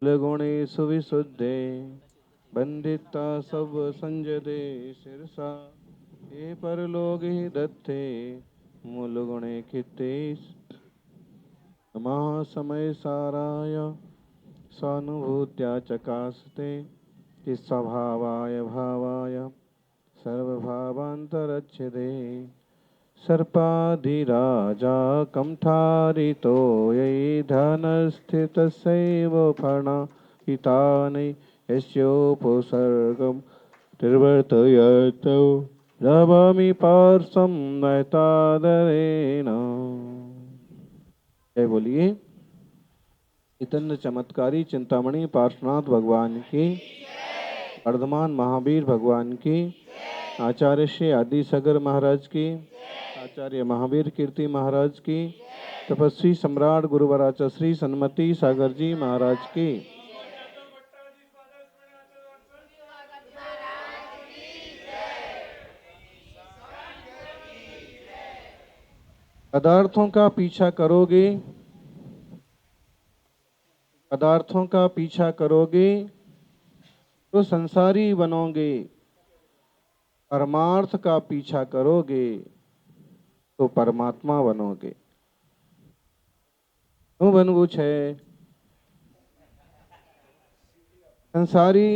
गुणेषु विशुद्धे बंदिता सब संजदे शिरसा ये परलोक ही दत्ते मूल गुणे खितेश महासमय साराय स्वानुभूत्या चकास्ते कि स्वभावाय भावाय सर्वभावान्तरच्छिदे सर्पाधिराजा कण्ठारितो यै धनस्थितस्यैव फणाहितानि यस्योपसर्गं निर्वर्तयतौ लभामि पार्श्वं नयतादरेण। जय बोलिए चैतन्य चमत्कारी चिंतामणि पार्श्वनाथ भगवान की, वर्धमान महावीर भगवान की, आचार्य श्री आदि सगर महाराज की, आचार्य महावीर कीर्ति महाराज की, तपस्वी सम्राट गुरुवराचा श्री सन्मति सागर जी महाराज की। पदार्थों का पीछा करोगे, पदार्थों का पीछा करोगे तो संसारी बनोगे, परमार्थ का पीछा करोगे तो परमात्मा बनोगे। क्यों बनबू छे? संसारी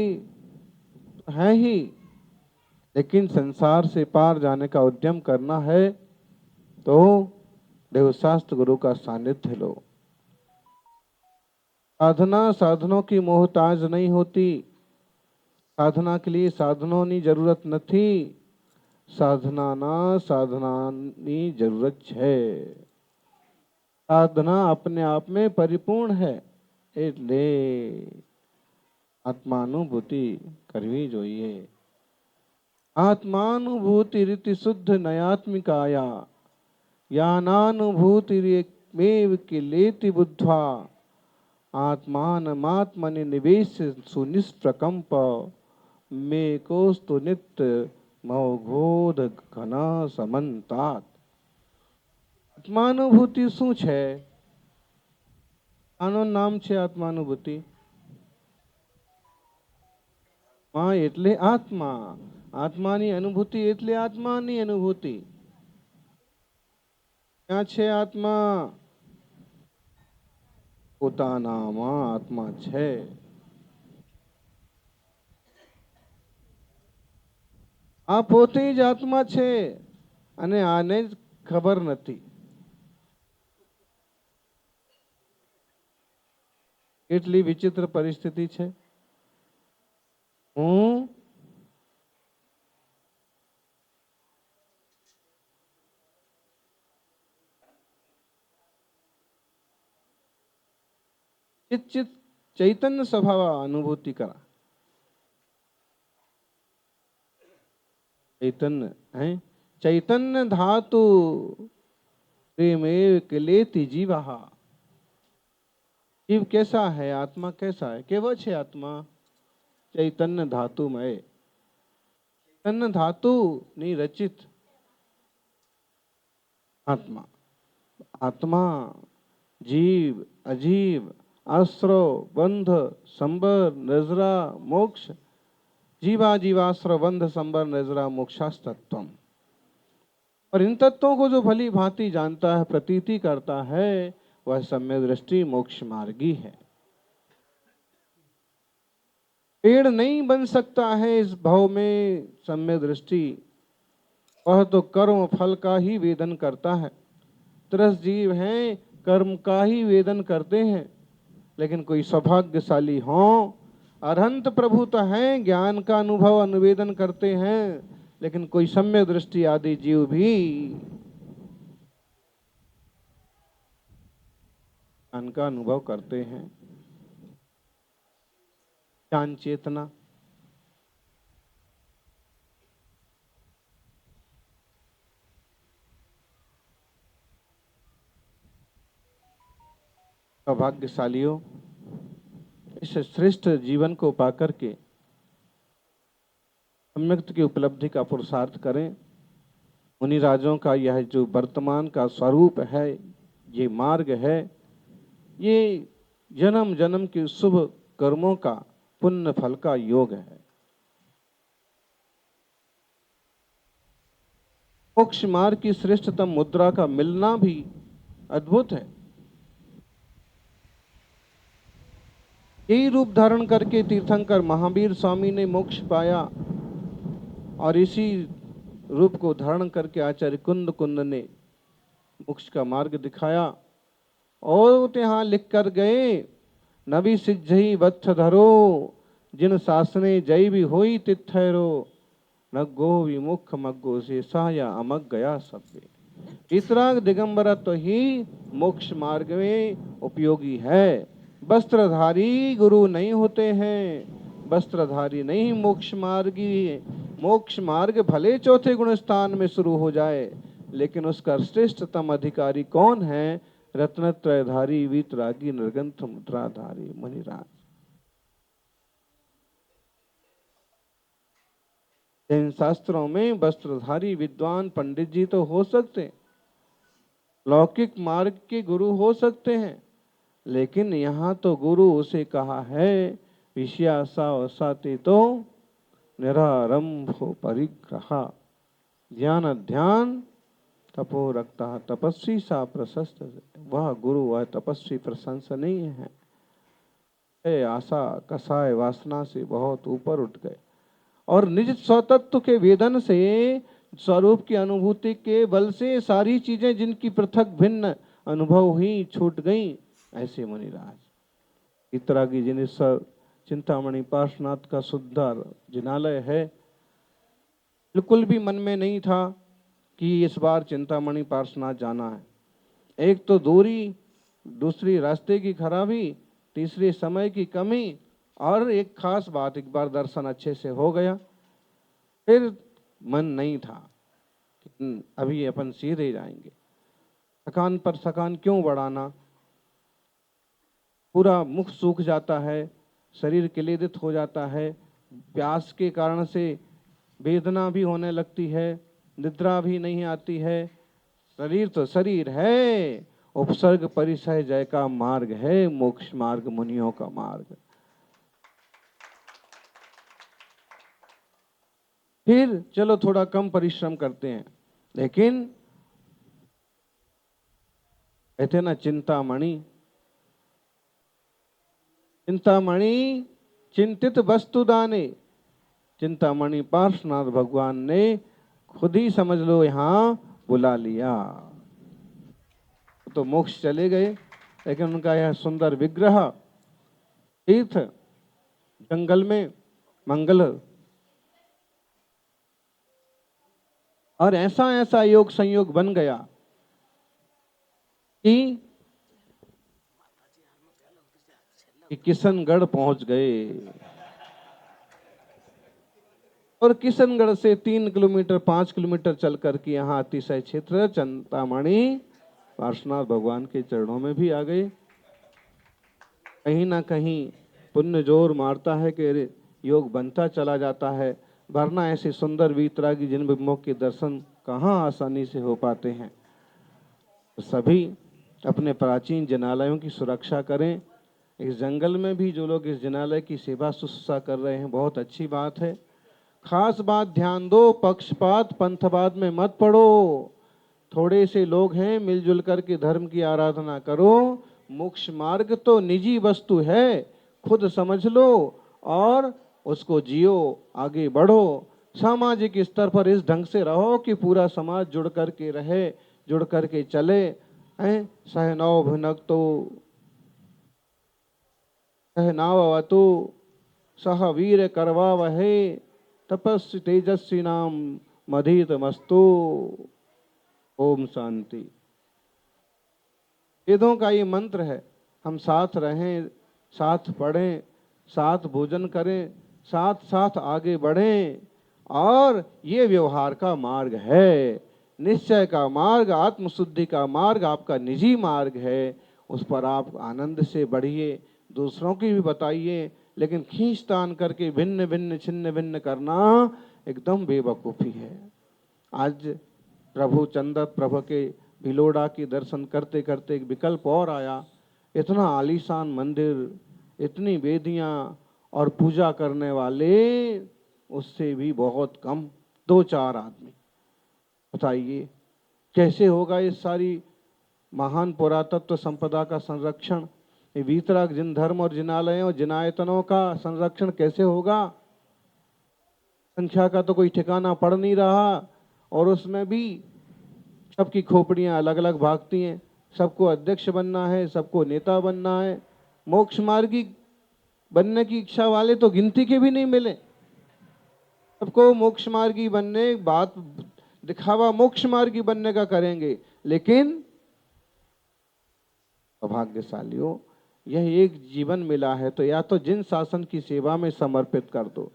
है ही, लेकिन संसार से पार जाने का उद्यम करना है तो देवशास्त्र गुरु का सानिध्य लो। साधना साधनों की मोहताज नहीं होती। साधना के लिए साधनों की जरूरत नहीं, साधना की जरूरत है। साधना अपने आप में परिपूर्ण है, એટલે आत्मानुभूति करवी જોઈએ। आत्मानुभूति रीति शुद्ध नयात्मिकाया यानानुभूतिरेकमेव किलेति बुद्ध्वा आत्मानमात्मनि निवेश सुनिष्प्रकंप मेकोस्तु नित्य मौघोध घना समन्तात। आत्मानुभूति શું છે? આનો નામ છે આત્માનુભૂતિ। માં એટલે આત્મા, આત્માની અનુભૂતિ એટલે આત્માની અનુભૂતિ। ક્યાં છે આત્મા? પોતાનામાં આત્મા છે। આ પોતે જ આત્મા છે અને આને જ ખબર નથી। કેટલી વિચિત્ર પરિસ્થિતિ છે। હું चित चैतन्य स्वभाव अनुभूति करा। चैतन्य है, चैतन्य धातु प्रेमेव किलेति जीवः। जीव कैसा है? आत्मा कैसा है? केवो छे आत्मा? चैतन्य धातुमय, चैतन्य धातु नी रचित आत्मा। आत्मा जीव अजीव आश्रव बंध संबर नजरा मोक्ष, जीवा जीवाश्रव बंध संबर नजरा मोक्षास्तत्वम। और इन तत्वों को जो भली भांति जानता है, प्रतीति करता है, वह सम्यक दृष्टि मोक्ष मार्गी है। पेड़ नहीं बन सकता है इस भाव में सम्यक दृष्टि, वह तो कर्म फल का ही वेदन करता है। त्रस जीव हैं, कर्म का ही वेदन करते हैं। लेकिन कोई सौभाग्यशाली हो, अरहंत प्रभु तो हैं, ज्ञान का अनुभव अनुवेदन करते हैं, लेकिन कोई सम्यक दृष्टि आदि जीव भी ज्ञान का अनुभव करते हैं। ज्ञान चेतना सौभाग्यशालियों इस श्रेष्ठ जीवन को पाकर के सम्यक्त की उपलब्धि का पुरुषार्थ करें। मुनि राजों का यह जो वर्तमान का स्वरूप है, ये मार्ग है, ये जन्म जन्म की शुभ कर्मों का, पुण्य फल का योग है। मोक्ष मार्ग की श्रेष्ठतम मुद्रा का मिलना भी अद्भुत है। यही रूप धारण करके तीर्थंकर महावीर स्वामी ने मोक्ष पाया और इसी रूप को धारण करके आचार्य कुंद कुंद ने मोक्ष का मार्ग दिखाया। और यहाँ लिख कर गए, नबी सिज्झई वत्थ धरो, जिन शासने जय भी होई तिथैरो, नग्गो विमुख मग्गो से साया अमग गया सब्बे। इतराग दिगंबरा तो ही मोक्ष मार्ग में उपयोगी है। वस्त्रधारी गुरु नहीं होते हैं, वस्त्रधारी नहीं मोक्ष मार्गी। मोक्ष मार्ग भले चौथे गुण स्थान में शुरू हो जाए, लेकिन उसका श्रेष्ठतम अधिकारी कौन है? रत्नत्रयधारी वीतरागी निर्गंथ मुद्राधारी मुनिराज। इन शास्त्रों में वस्त्रधारी विद्वान पंडित जी तो हो सकते, लौकिक मार्ग के गुरु हो सकते हैं, लेकिन यहाँ तो गुरु उसे कहा है विषयासावसाते तो निरारंभो परिग्रहा, ध्यान ध्यान तपो रखता तपस्वी सा प्रशस्त। वह गुरु वह तपस्वी प्रशंसनीय है। आशा कसाय वासना से बहुत ऊपर उठ गए और निज स्वतत्व के वेदन से, स्वरूप की अनुभूति के बल से सारी चीजें जिनकी पृथक भिन्न अनुभव हुई छूट गईं, ऐसे मुनिराज। इतरा की जिनेश्वर चिंतामणि पार्श्वनाथ का सुंदर जिनालय है। बिल्कुल भी मन में नहीं था कि इस बार चिंतामणि पार्श्वनाथ जाना है। एक तो दूरी, दूसरी रास्ते की खराबी, तीसरी समय की कमी, और एक खास बात, एक बार दर्शन अच्छे से हो गया, फिर मन नहीं था कि अभी अपन सीधे जाएंगे। थकान पर थकान क्यों बढ़ाना, पूरा मुख सूख जाता है, शरीर क्लेदित हो जाता है, प्यास के कारण से वेदना भी होने लगती है, निद्रा भी नहीं आती है। शरीर तो शरीर है, उपसर्ग परिसय जय का मार्ग है मोक्ष मार्ग, मुनियों का मार्ग। फिर चलो थोड़ा कम परिश्रम करते हैं, लेकिन कहते ना चिंतामणि, चिंतामणि चिंतित वस्तु दाने। चिंतामणि पार्श्वनाथ भगवान ने खुद ही समझ लो यहाँ बुला लिया। तो मोक्ष चले गए, लेकिन उनका यह सुंदर विग्रह तीर्थ जंगल में मंगल, और ऐसा ऐसा योग संयोग बन गया कि किशनगढ़ पहुंच गए। और किशनगढ़ से 3 किलोमीटर 5 किलोमीटर चल करके यहाँ अतिशय क्षेत्र चिंतामणि पार्श्वनाथ भगवान के चरणों में भी आ गए। कहीं ना कहीं पुण्य जोर मारता है कि योग बनता चला जाता है, वरना ऐसे सुंदर वीतरागी जिन बिंबों के दर्शन कहाँ आसानी से हो पाते हैं। तो सभी अपने प्राचीन जिनालयों की सुरक्षा करें। इस जंगल में भी जो लोग इस जिनालय की सेवा शुश्रूषा कर रहे हैं, बहुत अच्छी बात है। खास बात ध्यान दो, पक्षपात पंथवाद में मत पड़ो। थोड़े से लोग हैं, मिलजुल करके धर्म की आराधना करो। मोक्ष मार्ग तो निजी वस्तु है, खुद समझ लो और उसको जियो, आगे बढ़ो। सामाजिक स्तर पर इस ढंग से रहो कि पूरा समाज जुड़ करके रहे, जुड़ करके चले। सहनौ भुनक्तो सहनावतु सह वीर करवावहे, तपस्वी तेजस्वी नाम मधीत मस्तु। ओम शांति। वेदों का ये मंत्र है, हम साथ रहें, साथ पढ़ें, साथ भोजन करें, साथ साथ आगे बढ़ें, और ये व्यवहार का मार्ग है, निश्चय का मार्ग, आत्मशुद्धि का मार्ग, आपका निजी मार्ग है। उस पर आप आनंद से बढ़िए, दूसरों की भी बताइए, लेकिन खींचतान करके भिन्न भिन्न छिन्न भिन्न करना एकदम बेवकूफ़ी है। आज प्रभु चंदत प्रभु के भिलोड़ा के दर्शन करते करते एक विकल्प और आया। इतना आलीशान मंदिर, इतनी वेदियां और पूजा करने वाले उससे भी बहुत कम, 2-4 आदमी। बताइए कैसे होगा इस सारी महान पुरातत्व संपदा का संरक्षण? ये वीतराग जिन धर्म और जिनालयों जिनायतनों का संरक्षण कैसे होगा? संख्या का तो कोई ठिकाना पड़ नहीं रहा, और उसमें भी सबकी खोपड़ियां अलग अलग भागती हैं। सबको अध्यक्ष बनना है, सबको नेता बनना है। मोक्ष मार्गी बनने की इच्छा वाले तो गिनती के भी नहीं मिले। सबको मोक्ष मार्गी बनने बात दिखावा मोक्ष मार्गी बनने का करेंगे, लेकिन सौभाग्यशालियों, यह एक जीवन मिला है तो या तो जिन शासन की सेवा में समर्पित कर दो,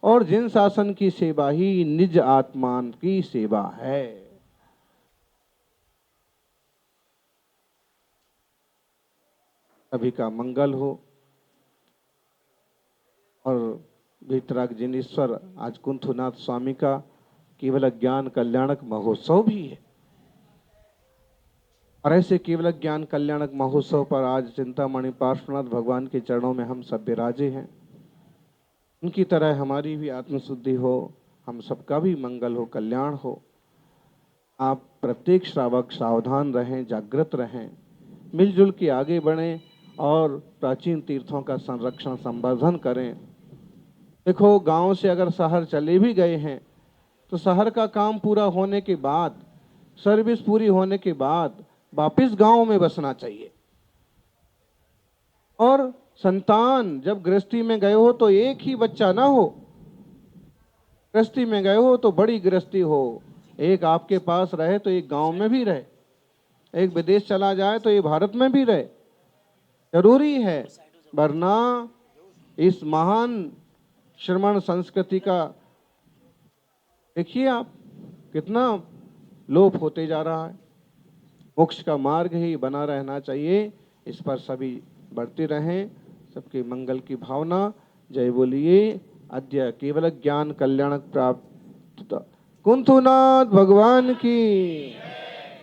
और जिन शासन की सेवा ही निज आत्मान की सेवा है। सभी का मंगल हो। और वीतराग जिनेश्वर आज कुंथुनाथ स्वामी का केवल ज्ञान कल्याणक महोत्सव भी है, और ऐसे केवल ज्ञान कल्याणक महोत्सव पर आज चिंतामणि पार्श्वनाथ भगवान के चरणों में हम सब विराजे हैं। उनकी तरह हमारी भी आत्मशुद्धि हो, हम सबका भी मंगल हो, कल्याण हो। आप प्रत्येक श्रावक सावधान रहें, जागृत रहें, मिलजुल के आगे बढ़ें और प्राचीन तीर्थों का संरक्षण संवर्धन करें। देखो, गांव से अगर शहर चले भी गए हैं तो शहर का काम पूरा होने के बाद, सर्विस पूरी होने के बाद वापस गांव में बसना चाहिए। और संतान जब गृहस्थी में गए हो तो एक ही बच्चा ना हो, गृहस्थी में गए हो तो बड़ी गृहस्थी हो, एक आपके पास रहे तो एक गांव में भी रहे, एक विदेश चला जाए तो ये भारत में भी रहे, जरूरी है। वरना इस महान श्रमण संस्कृति का देखिए आप कितना लोप होते जा रहा है। मोक्ष का मार्ग ही बना रहना चाहिए, इस पर सभी बढ़ते रहें। सबके मंगल की भावना। जय बोलिए अद्य केवल ज्ञान कल्याणक प्राप्त कुंथुनाथ भगवान की।